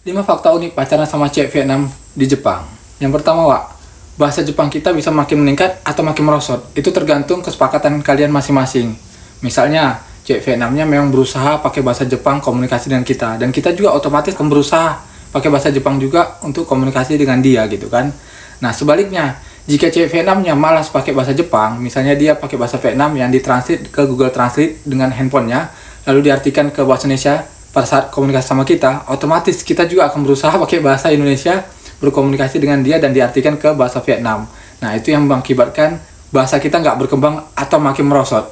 5 fakta unik pacaran sama cewek Vietnam di Jepang. Yang pertama, Wak, bahasa Jepang kita bisa makin meningkat atau makin merosot. Itu tergantung kesepakatan kalian masing-masing. Misalnya, cewek Vietnamnya memang berusaha pakai bahasa Jepang komunikasi dengan kita. Dan kita juga otomatis akan berusaha pakai bahasa Jepang juga untuk komunikasi dengan dia gitu kan. Nah, sebaliknya, jika cewek Vietnamnya malas pakai bahasa Jepang, misalnya dia pakai bahasa Vietnam yang ditranslate ke Google Translate dengan handphonenya, lalu diartikan ke bahasa Indonesia pada saat komunikasi sama kita, otomatis kita juga akan berusaha pakai bahasa Indonesia berkomunikasi dengan dia dan diartikan ke bahasa Vietnam. Nah, itu yang mengakibatkan bahasa kita nggak berkembang atau makin merosot.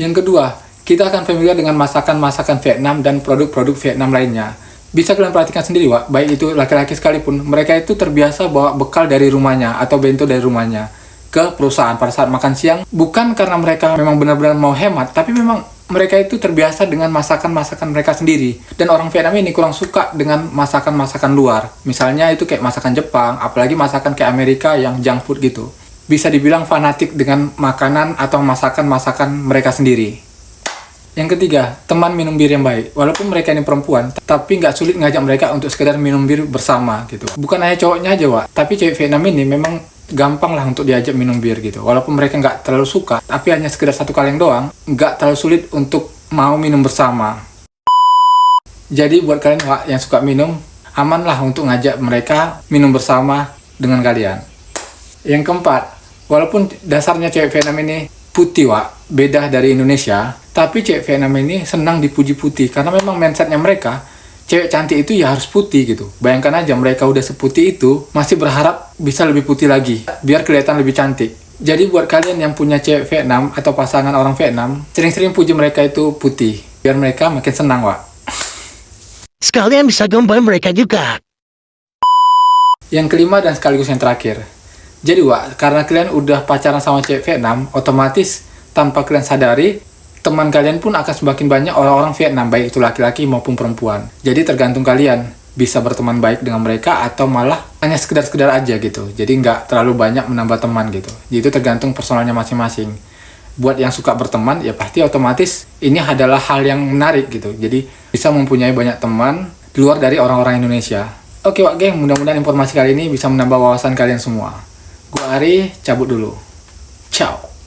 Yang kedua, kita akan familiar dengan masakan-masakan Vietnam dan produk-produk Vietnam lainnya. Bisa kalian perhatikan sendiri, Wak, baik itu laki-laki sekalipun, mereka itu terbiasa bawa bekal dari rumahnya atau bento dari rumahnya ke perusahaan pada saat makan siang. Bukan karena mereka memang benar-benar mau hemat, tapi memang mereka itu terbiasa dengan masakan-masakan mereka sendiri. Dan orang Vietnam ini kurang suka dengan masakan-masakan luar. Misalnya itu kayak masakan Jepang, apalagi masakan kayak Amerika yang junk food gitu. Bisa dibilang fanatik dengan makanan atau masakan-masakan mereka sendiri. Yang ketiga, teman minum bir yang baik. Walaupun mereka ini perempuan, tapi nggak sulit ngajak mereka untuk sekedar minum bir bersama gitu. Bukan hanya cowoknya aja, Wak, tapi cewek Vietnam ini memang gampang lah untuk diajak minum bir gitu. Walaupun mereka nggak terlalu suka, tapi hanya sekedar satu kaleng doang, nggak terlalu sulit untuk mau minum bersama. Jadi buat kalian, Wak, yang suka minum, aman lah untuk ngajak mereka minum bersama dengan kalian. Yang keempat, walaupun dasarnya cewek Vietnam ini putih, Wak, beda dari Indonesia, tapi cewek Vietnam ini senang dipuji putih karena memang mindsetnya mereka cewek cantik itu ya harus putih gitu. Bayangkan aja mereka udah seputih itu masih berharap bisa lebih putih lagi biar kelihatan lebih cantik. Jadi buat kalian yang punya cewek Vietnam atau pasangan orang Vietnam, sering-sering puji mereka itu putih biar mereka makin senang, Wak. Sekalian bisa gombal mereka juga. Yang kelima dan sekaligus yang terakhir. Jadi, Wak, karena kalian udah pacaran sama cewek Vietnam, otomatis tanpa kalian sadari, teman kalian pun akan semakin banyak orang-orang Vietnam, baik itu laki-laki maupun perempuan. Jadi tergantung kalian bisa berteman baik dengan mereka atau malah hanya sekedar-sekedar aja gitu. Jadi nggak terlalu banyak menambah teman gitu. Jadi itu tergantung personalnya masing-masing. Buat yang suka berteman, ya pasti otomatis ini adalah hal yang menarik gitu. Jadi bisa mempunyai banyak teman di luar dari orang-orang Indonesia. Oke, Wak, geng, mudah-mudahan informasi kali ini bisa menambah wawasan kalian semua. Gua Ari, cabut dulu. Ciao.